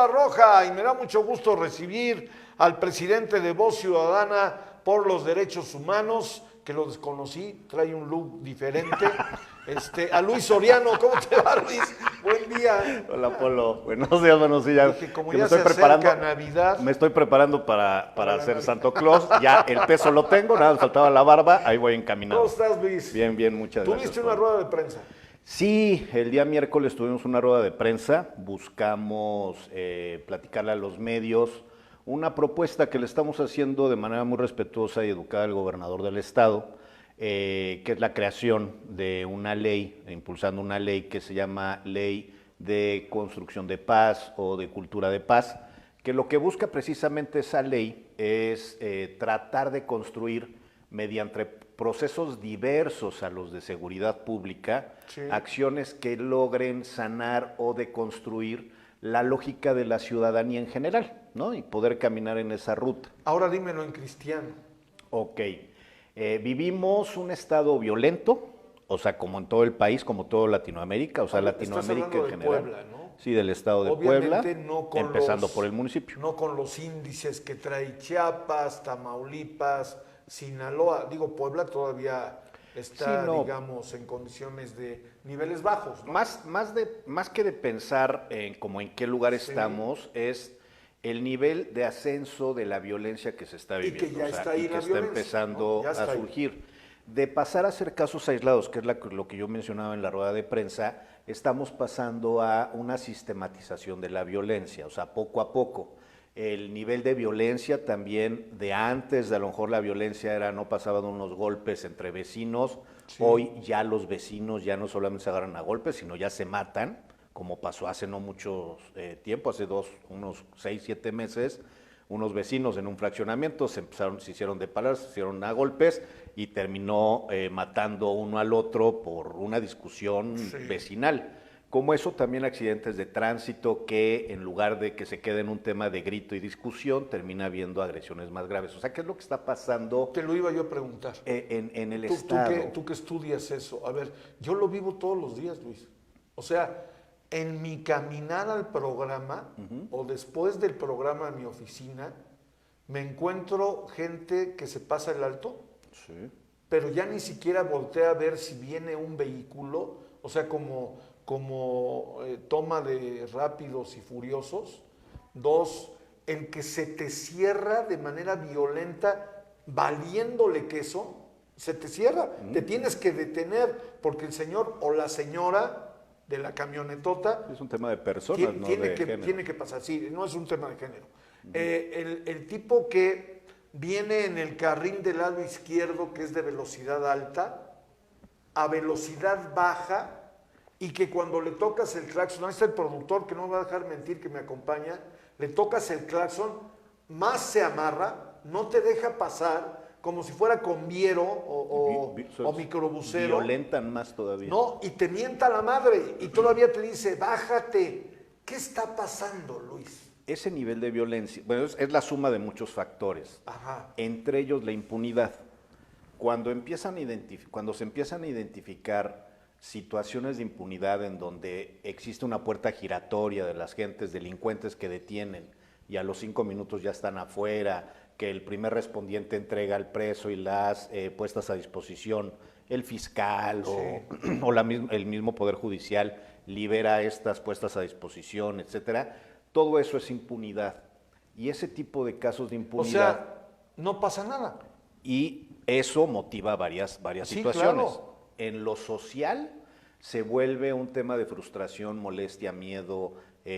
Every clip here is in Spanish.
Alfombra Roja y me da mucho gusto recibir al presidente de Voz Ciudadana por los Derechos Humanos, que lo desconocí, trae un look diferente. A Luis Soriano, ¿cómo te va, Luis? Buen día. Hola, Polo. Buenos días. Dije, como Que ya me se estoy preparando, acerca Navidad. me estoy preparando para ser Santo Claus. Ya el peso lo tengo, nada, me faltaba la barba, ahí voy encaminado. ¿Cómo estás, Luis? Bien, muchas gracias. ¿Tuviste una rueda de prensa? Sí, el día miércoles tuvimos una rueda de prensa, buscamos platicarle a los medios una propuesta que le estamos haciendo de manera muy respetuosa y educada al gobernador del estado, que es la creación de una ley, impulsando una ley que se llama Ley de Construcción de Paz o de Cultura de Paz, que lo que busca precisamente esa ley es tratar de construir mediante procesos diversos a los de seguridad pública, sí, acciones que logren sanar o deconstruir la lógica de la ciudadanía en general, ¿no? Y poder caminar en esa ruta. Ahora dímelo en cristiano. Ok. Vivimos un estado violento, o sea, como en todo el país, como todo Latinoamérica, o sea, Latinoamérica en general. Puebla, ¿no? Sí, del estado de Obviamente, Puebla, no con empezando por el municipio. No con los índices que trae Chiapas, Tamaulipas, Sinaloa. Digo, Puebla todavía está, sí, no, digamos, en condiciones de niveles bajos, ¿no? Más que de pensar en como en qué lugar, sí, estamos, es el nivel de ascenso de la violencia que se está viviendo. Y que ya está ahí, y que está empezando, ¿no?, a surgir. De pasar a ser casos aislados, que es lo que yo mencionaba en la rueda de prensa, estamos pasando a una sistematización de la violencia, o sea, poco a poco. El nivel de violencia también de antes, de a lo mejor la violencia era, no pasaban unos golpes entre vecinos, sí, hoy ya los vecinos ya no solamente se agarran a golpes, sino ya se matan, como pasó hace no mucho tiempo, hace unos 6, 7 meses, unos vecinos en un fraccionamiento se hicieron de palabras, se hicieron a golpes y terminó matando uno al otro por una discusión, sí, vecinal. Como eso, también accidentes de tránsito que en lugar de que se quede en un tema de grito y discusión, termina habiendo agresiones más graves. O sea, ¿qué es lo que está pasando? Te lo iba yo a preguntar. En el estado. Tú que estudias eso. A ver, yo lo vivo todos los días, Luis. O sea, en mi caminar al programa, o después del programa a mi oficina, me encuentro gente que se pasa el alto, sí, pero ya ni siquiera voltea a ver si viene un vehículo, o sea, como toma de Rápidos y Furiosos. 2, el que se te cierra de manera violenta, valiéndole queso, se te cierra, te tienes que detener, porque el señor o la señora de la camionetota. Es un tema de personas, no de género. Tiene que pasar, sí, no es un tema de género. El tipo que viene en el carril del lado izquierdo, que es de velocidad alta, a velocidad baja, y que cuando le tocas el claxon, ahí está el productor que no me va a dejar mentir, que me acompaña, le tocas el claxon, más se amarra, no te deja pasar, como si fuera conviero o microbusero. Violentan más todavía. No, y te mienta la madre, y todavía te dice, bájate. ¿Qué está pasando, Luis? Ese nivel de violencia, bueno, es la suma de muchos factores. Ajá. Entre ellos la impunidad. Cuando se empiezan a identificar situaciones de impunidad en donde existe una puerta giratoria de las gentes delincuentes que detienen y a los 5 minutos ya están afuera, que el primer respondiente entrega al preso y las puestas a disposición, el fiscal, sí, o el mismo Poder Judicial libera estas puestas a disposición, etcétera. Todo eso es impunidad. Y ese tipo de casos de impunidad... O sea, no pasa nada. Y eso motiva varias sí, situaciones. Claro. En lo social se vuelve un tema de frustración, molestia, miedo,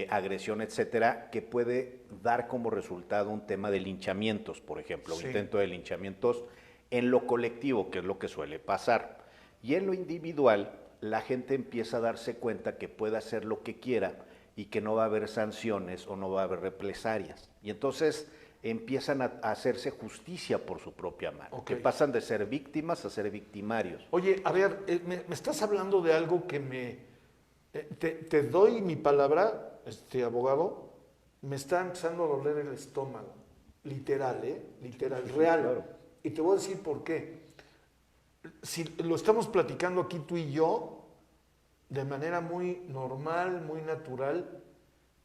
agresión, etcétera, que puede dar como resultado un tema de linchamientos, por ejemplo, sí, intento de linchamientos en lo colectivo, que es lo que suele pasar. Y en lo individual, la gente empieza a darse cuenta que puede hacer lo que quiera y que no va a haber sanciones o no va a haber represalias. Y entonces empiezan a hacerse justicia por su propia mano, okay, que pasan de ser víctimas a ser victimarios. Oye, a ver, me estás hablando de algo que te doy mi palabra, abogado, me está empezando a doler el estómago, literal, literal, sí, real. Claro. Y te voy a decir por qué. Si lo estamos platicando aquí tú y yo, de manera muy normal, muy natural,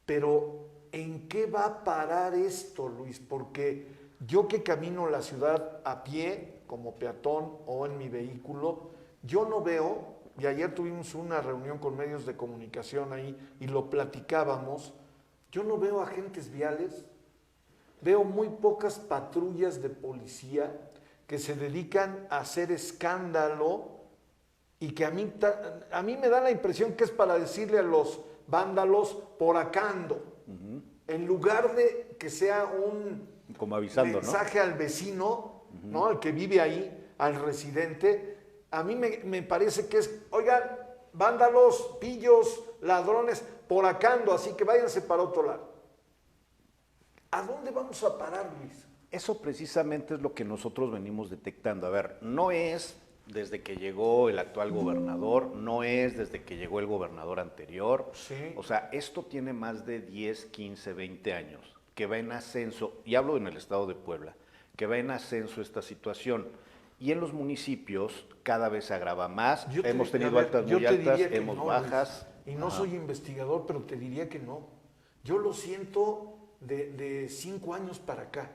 pero ¿en qué va a parar esto, Luis? Porque yo que camino la ciudad a pie, como peatón o en mi vehículo, yo no veo, y ayer tuvimos una reunión con medios de comunicación ahí y lo platicábamos, yo no veo agentes viales, veo muy pocas patrullas de policía que se dedican a hacer escándalo y que a mí me da la impresión que es para decirle a los vándalos, por acá ando, en lugar de que sea un como avisando, mensaje, ¿no?, al vecino, ¿no?, al que vive ahí, al residente. A mí me parece que es, oigan, vándalos, pillos, ladrones, por acá ando, así que váyanse para otro lado. ¿A dónde vamos a parar, Luis? Eso precisamente es lo que nosotros venimos detectando. A ver, no es desde que llegó el actual gobernador, no es desde que llegó el gobernador anterior. Sí. O sea, esto tiene más de 10, 15, 20 años, que va en ascenso, y hablo en el estado de Puebla, que va en ascenso esta situación. Y en los municipios cada vez se agrava más. Hemos tenido altas muy altas, hemos bajas. Luis, y no soy investigador, pero te diría que no. Yo lo siento de 5 años para acá.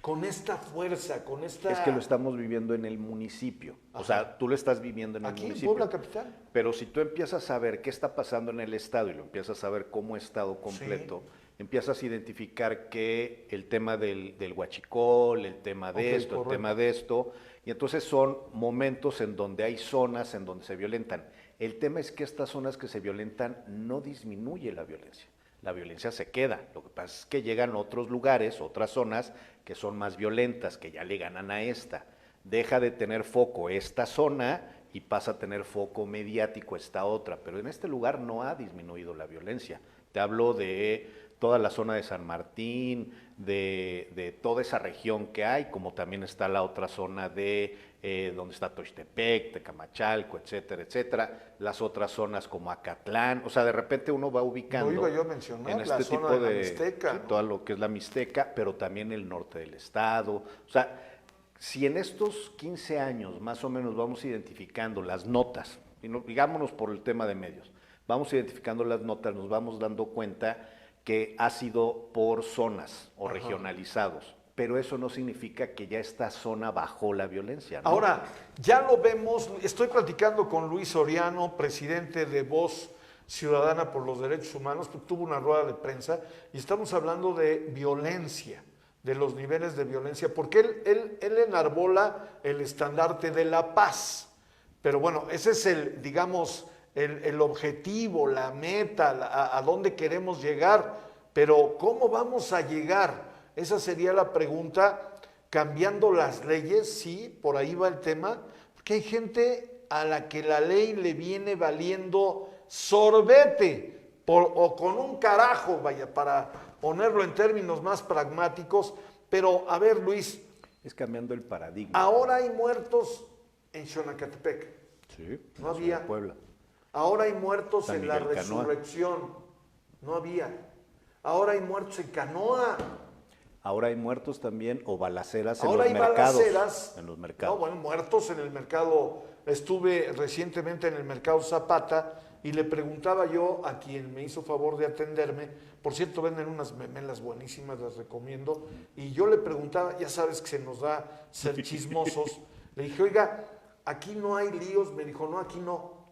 Con esta fuerza, con esta... Es que lo estamos viviendo en el municipio. Ajá. O sea, tú lo estás viviendo en el municipio. Aquí en Puebla capital. Pero si tú empiezas a ver qué está pasando en el estado y lo empiezas a ver como estado completo, sí, empiezas a identificar que el tema del huachicol, el tema de esto, correcto, el tema de esto, y entonces son momentos en donde hay zonas en donde se violentan. El tema es que estas zonas que se violentan no disminuye la violencia. La violencia se queda. Lo que pasa es que llegan otros lugares, otras zonas que son más violentas, que ya le ganan a esta. Deja de tener foco esta zona y pasa a tener foco mediático esta otra. Pero en este lugar no ha disminuido la violencia. Te hablo de toda la zona de San Martín, de toda esa región que hay, como también está la otra zona de donde está Toixtepec, Tecamachalco, etcétera, etcétera, las otras zonas como Acatlán, o sea, de repente uno va ubicando. Lo iba yo a mencionar, en este la tipo zona de la Mixteca, sí, ¿no?, todo lo que es la Mixteca, pero también el norte del estado. O sea, si en estos 15 años más o menos vamos identificando las notas, y no, digámonos por el tema de medios, vamos identificando las notas, nos vamos dando cuenta que ha sido por zonas o regionalizados, pero eso no significa que ya esta zona bajó la violencia, ¿no? Ahora, ya lo vemos, estoy platicando con Luis Soriano, presidente de Voz Ciudadana por los Derechos Humanos, que tuvo una rueda de prensa, y estamos hablando de violencia, de los niveles de violencia, porque él enarbola el estandarte de la paz, pero bueno, ese es el, digamos, el objetivo, la meta, a dónde queremos llegar, pero ¿cómo vamos a llegar? Esa sería la pregunta. Cambiando las leyes, sí, por ahí va el tema, porque hay gente a la que la ley le viene valiendo sorbete, o con un carajo, vaya, para ponerlo en términos más pragmáticos. Pero, a ver, Luis. Es cambiando el paradigma. Ahora hay muertos en Xonacatepec. Sí, no había. Puebla. Ahora hay muertos San en Miguel la Resurrección. Canoa. No había. Ahora hay muertos en Canoa. Ahora hay muertos también o balaceras en Ahora los mercados. Balaceras, en los mercados. No, bueno, muertos en el mercado. Estuve recientemente en el mercado Zapata y le preguntaba yo a quien me hizo favor de atenderme, por cierto, venden unas memelas buenísimas, las recomiendo, y yo le preguntaba, ya sabes que se nos da ser chismosos, le dije, oiga, aquí no hay líos, me dijo, no, aquí no.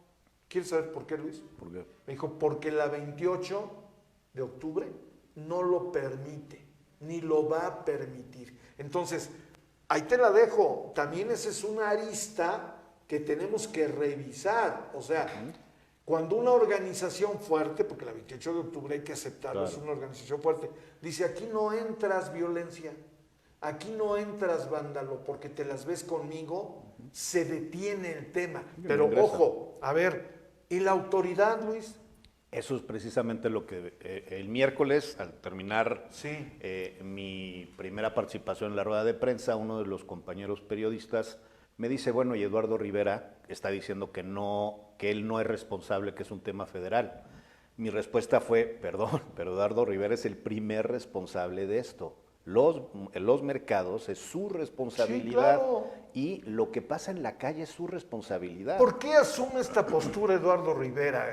¿Quieres saber por qué, Luis? ¿Por qué? Me dijo, porque la 28 de octubre no lo permite, ni lo va a permitir. Entonces, ahí te la dejo. También esa es una arista que tenemos que revisar. O sea, cuando una organización fuerte, porque la 28 de octubre hay que aceptarlo, claro, es una organización fuerte, dice, aquí no entras violencia, aquí no entras vándalo, porque te las ves conmigo, se detiene el tema. Pero ojo, a ver, ¿y la autoridad, Luis? Eso es precisamente lo que el miércoles, al terminar sí, mi primera participación en la rueda de prensa, uno de los compañeros periodistas me dice, bueno, y Eduardo Rivera está diciendo que no, que él no es responsable, que es un tema federal. Mi respuesta fue, perdón, pero Eduardo Rivera es el primer responsable de esto. los mercados es su responsabilidad, Sí, claro. y lo que pasa en la calle es su responsabilidad. ¿Por qué asume esta postura Eduardo Rivera?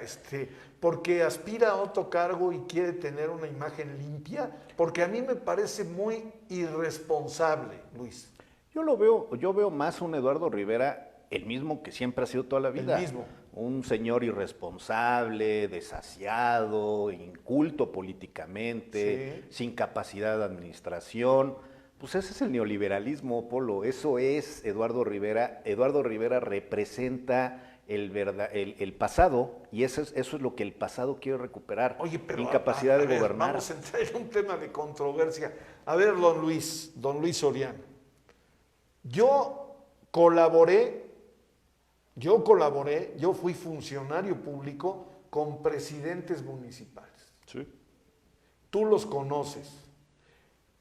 ¿Porque aspira a otro cargo y quiere tener una imagen limpia? Porque a mí me parece muy irresponsable, Luis. Yo veo más un Eduardo Rivera, el mismo que siempre ha sido toda la vida. El mismo. Un señor irresponsable, desasiado, inculto políticamente, Sí. sin capacidad de administración. Pues ese es el neoliberalismo, Polo. Eso es Eduardo Rivera. Eduardo Rivera representa el pasado, y eso es lo que el pasado quiere recuperar. Oye, pero incapacidad de gobernar. Vamos a entrar en un tema de controversia. A ver, don Luis Soriano. Yo colaboré, yo fui funcionario público con presidentes municipales. Sí. Tú los conoces.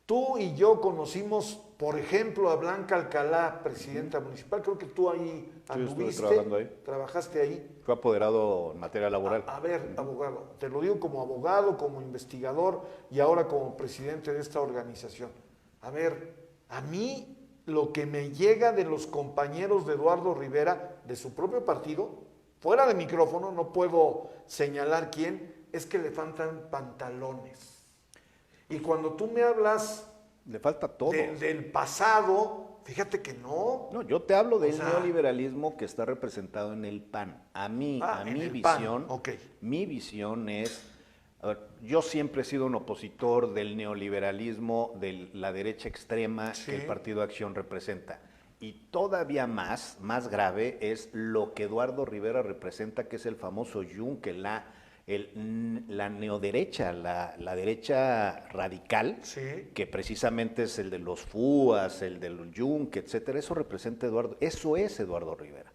Tú y yo conocimos, por ejemplo, a Blanca Alcalá, presidenta municipal. Creo que tú ahí anduviste, trabajando ahí. trabajaste ahí. Fue apoderado en materia laboral. A ver, abogado, te lo digo como abogado, como investigador y ahora como presidente de esta organización. A ver, a mí lo que me llega de los compañeros de Eduardo Rivera, de su propio partido, fuera de micrófono, no puedo señalar quién, es que le faltan pantalones. Y cuando tú me hablas Le falta todo. del pasado, fíjate que no. No, yo te hablo del O sea, neoliberalismo que está representado en el PAN. A mi en el visión, PAN, ok. mi visión es, a ver, yo siempre he sido un opositor del neoliberalismo, de la derecha extrema Sí. que el Partido Acción representa. Y todavía más grave es lo que Eduardo Rivera representa, que es el famoso yunque, la neoderecha, la derecha radical, Sí. que precisamente es el de los FUAS, el del Yunque, etcétera. Eso representa eso es Eduardo Rivera.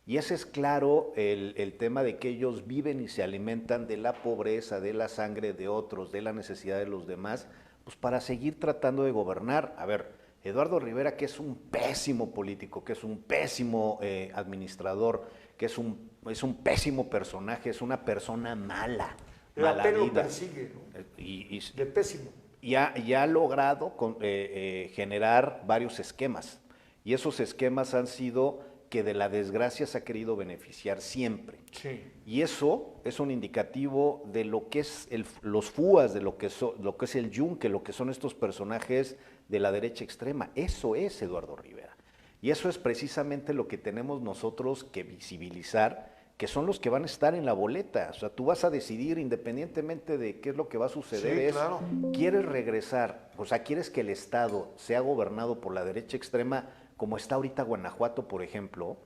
Y ese es claro el tema de que ellos viven y se alimentan de la pobreza, de la sangre de otros, de la necesidad de los demás, pues para seguir tratando de gobernar. A ver, Eduardo Rivera, que es un pésimo político, que es un pésimo administrador, que es un pésimo personaje, es una persona mala, La mala pena lo vida. persigue, ¿no? Y De pésimo. ha logrado generar varios esquemas. Y esos esquemas han sido que de la desgracia se ha querido beneficiar siempre. Sí. Y eso es un indicativo de lo que es los FUAS, de lo que es el Yunque, lo que son estos personajes de la derecha extrema. Eso es Eduardo Rivera. Y eso es precisamente lo que tenemos nosotros que visibilizar, que son los que van a estar en la boleta. O sea, tú vas a decidir independientemente de qué es lo que va a suceder. Sí, claro. ¿Quieres regresar? O sea, ¿quieres que el Estado sea gobernado por la derecha extrema como está ahorita Guanajuato, por ejemplo?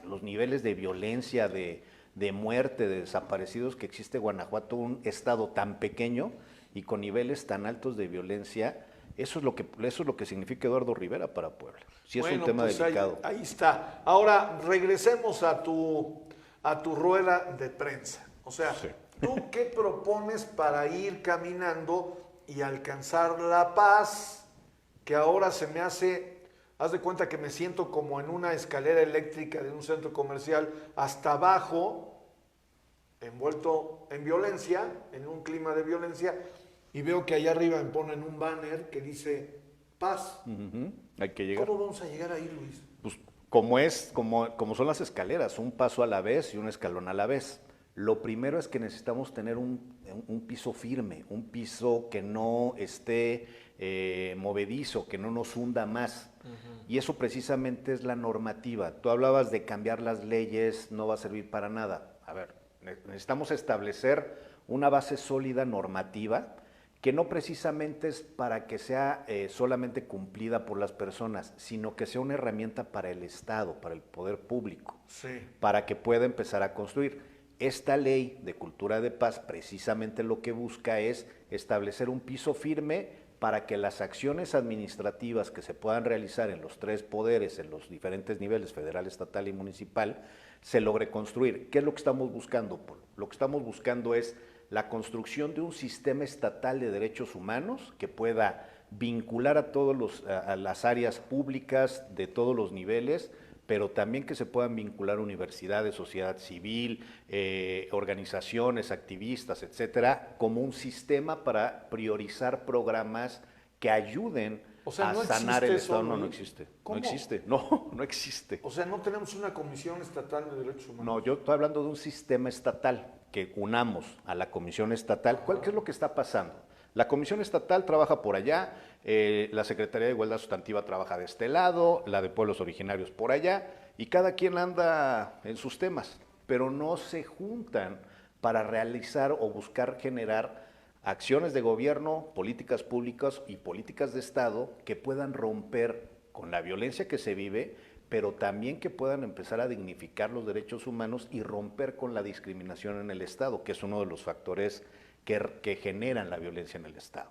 Los niveles de violencia, de muerte, de desaparecidos que existe Guanajuato, un estado tan pequeño y con niveles tan altos de violencia. Eso es lo que significa Eduardo Rivera para Puebla. Sí, es un tema pues delicado. Ahí está. Ahora, regresemos a tu rueda de prensa. O sea, Sí. ¿tú qué propones para ir caminando y alcanzar la paz? Que ahora se me hace, haz de cuenta que me siento como en una escalera eléctrica de un centro comercial hasta abajo, envuelto en violencia, en un clima de violencia, y veo que allá arriba me ponen un banner que dice paz. Uh-huh. Hay que llegar. ¿Cómo vamos a llegar ahí, Luis? Pues como son las escaleras, un paso a la vez y un escalón a la vez. Lo primero es que necesitamos tener un piso firme, un piso que no esté movedizo, que no nos hunda más. Uh-huh. Y eso precisamente es la normativa. Tú hablabas de cambiar las leyes, no va a servir para nada. A ver, necesitamos establecer una base sólida normativa que no precisamente es para que sea solamente cumplida por las personas, sino que sea una herramienta para el Estado, para el poder público, sí, para que pueda empezar a construir. Esta ley de cultura de paz precisamente lo que busca es establecer un piso firme para que las acciones administrativas que se puedan realizar en los tres poderes, en los diferentes niveles, federal, estatal y municipal, se logre construir. ¿Qué es lo que estamos buscando, Polo? Lo que estamos buscando es la construcción de un sistema estatal de derechos humanos que pueda vincular a las áreas públicas de todos los niveles, pero también que se puedan vincular universidades, sociedad civil, organizaciones, activistas, etcétera, como un sistema para priorizar programas que ayuden a no sanar el Estado. ¿no? No existe. ¿Cómo? No existe. No existe. O sea, no tenemos una Comisión Estatal de Derechos Humanos. No, yo estoy hablando de un sistema estatal, que unamos a la Comisión Estatal. ¿Qué es lo que está pasando? La Comisión Estatal trabaja por allá, la Secretaría de Igualdad Sustantiva trabaja de este lado, la de Pueblos Originarios por allá, y cada quien anda en sus temas, pero no se juntan para realizar o buscar generar acciones de gobierno, políticas públicas y políticas de Estado que puedan romper con la violencia que se vive, pero también que puedan empezar a dignificar los derechos humanos y romper con la discriminación en el Estado, que es uno de los factores que generan la violencia en el Estado.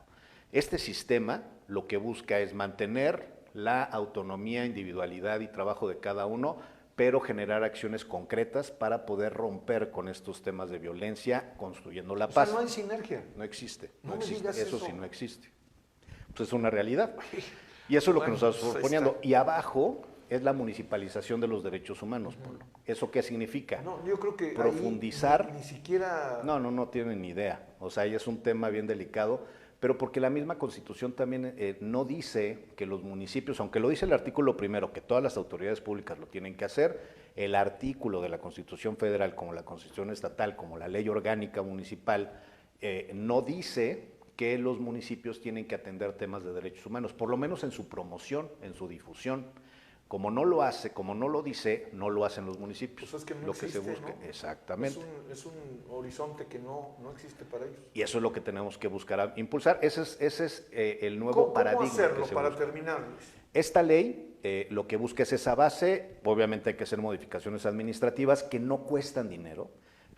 Este sistema lo que busca es mantener la autonomía, individualidad y trabajo de cada uno, pero generar acciones concretas para poder romper con estos temas de violencia, construyendo la paz. O sea, no hay sinergia. No existe, No no existe. eso Sí no existe. Pues es una realidad. Y eso es lo que nos estamos proponiendo. Y abajo es la municipalización de los derechos humanos, Polo. ¿Eso qué significa? No, yo creo que profundizar. Ni siquiera. No tienen ni idea. O sea, ahí es un tema bien delicado, pero porque la misma Constitución también no dice que los municipios, aunque lo dice el artículo primero, que todas las autoridades públicas lo tienen que hacer, el artículo de la Constitución Federal, como la Constitución Estatal, como la Ley Orgánica Municipal, no dice que los municipios tienen que atender temas de derechos humanos, por lo menos en su promoción, en su difusión. Como no lo hace, como no lo dice, no lo hacen los municipios. Pues es que no lo existe, que se busca, ¿no? Exactamente. Es un horizonte que no existe para ellos. Y eso es lo que tenemos que buscar impulsar. Ese es el nuevo paradigma. ¿Cómo hacerlo que se para busca. terminar, Luis? Esta ley lo que busca es esa base. Obviamente hay que hacer modificaciones administrativas que no cuestan dinero,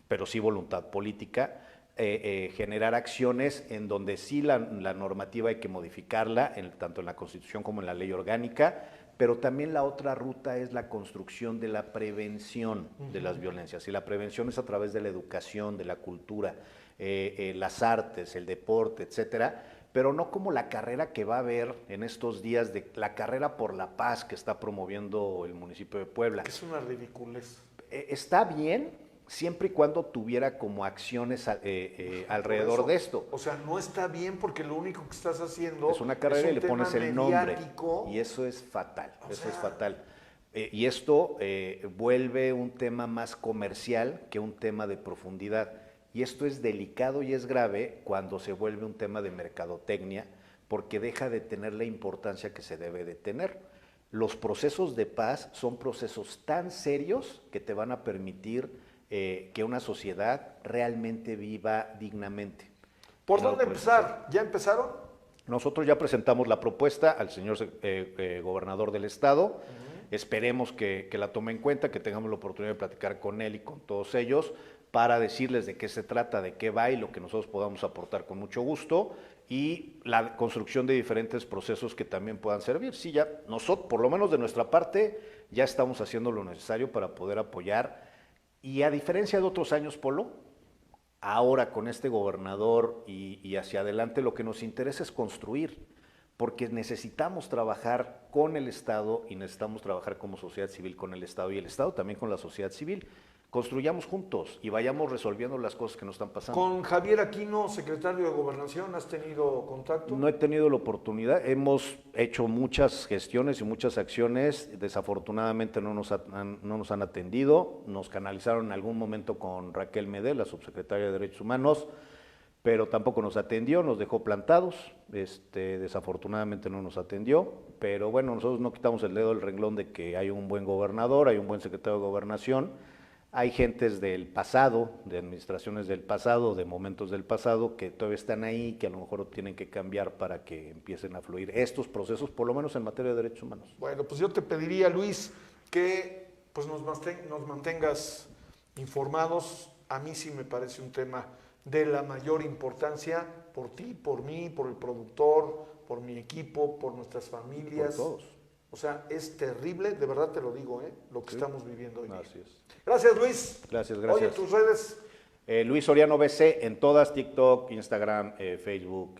pero sí voluntad política. Generar acciones en donde sí la normativa hay que modificarla, tanto en la Constitución como en la ley orgánica, pero también la otra ruta es la construcción de la prevención de las violencias. Y la prevención es a través de la educación, de la cultura, las artes, el deporte, etcétera, pero no como la carrera que va a haber en estos días, de la carrera por la paz que está promoviendo el municipio de Puebla. Que es una ridiculez. Está bien, siempre y cuando tuviera como acciones alrededor de esto. O sea, no está bien porque lo único que estás haciendo es una carrera y le pones el nombre. Y eso es fatal, es fatal. Y esto vuelve un tema más comercial que un tema de profundidad. Y esto es delicado y es grave cuando se vuelve un tema de mercadotecnia, porque deja de tener la importancia que se debe de tener. Los procesos de paz son procesos tan serios que te van a permitir que una sociedad realmente viva dignamente. ¿Por dónde empezar? ¿Ya empezaron? Nosotros ya presentamos la propuesta al señor gobernador del estado. Esperemos que la tome en cuenta, que tengamos la oportunidad de platicar con él y con todos ellos para decirles de qué se trata, de qué va y lo que nosotros podamos aportar con mucho gusto, y la construcción de diferentes procesos que también puedan servir. Sí, ya nosotros, por lo menos de nuestra parte, ya estamos haciendo lo necesario para poder apoyar. Y a diferencia de otros años, Polo, ahora con este gobernador y hacia adelante lo que nos interesa es construir, porque necesitamos trabajar con el Estado y necesitamos trabajar como sociedad civil con el Estado y el Estado también con la sociedad civil. Construyamos juntos y vayamos resolviendo las cosas que nos están pasando. ¿Con Javier Aquino, secretario de Gobernación, has tenido contacto? No he tenido la oportunidad. Hemos hecho muchas gestiones y muchas acciones. Desafortunadamente no nos han atendido. Nos canalizaron en algún momento con Raquel Medel, la subsecretaria de Derechos Humanos, pero tampoco nos atendió, nos dejó plantados. Desafortunadamente no nos atendió. Pero bueno, nosotros no quitamos el dedo del renglón de que hay un buen gobernador, hay un buen secretario de Gobernación. Hay gentes del pasado, de administraciones del pasado, de momentos del pasado, que todavía están ahí, que a lo mejor tienen que cambiar para que empiecen a fluir estos procesos, por lo menos en materia de derechos humanos. Bueno, pues yo te pediría, Luis, que pues nos mantengas informados. A mí sí me parece un tema de la mayor importancia, por ti, por mí, por el productor, por mi equipo, por nuestras familias. Por todos. O sea, es terrible, de verdad te lo digo, lo que estamos viviendo hoy. Así es. Gracias, Luis. Gracias. Oye, tus redes. Luis Soriano BC en todas, TikTok, Instagram, Facebook,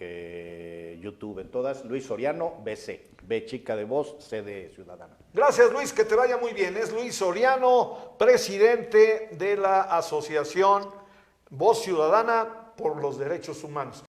YouTube, en todas. Luis Soriano BC, B chica de voz, C de ciudadana. Gracias, Luis, que te vaya muy bien. Es Luis Soriano, presidente de la Asociación Voz Ciudadana por los Derechos Humanos.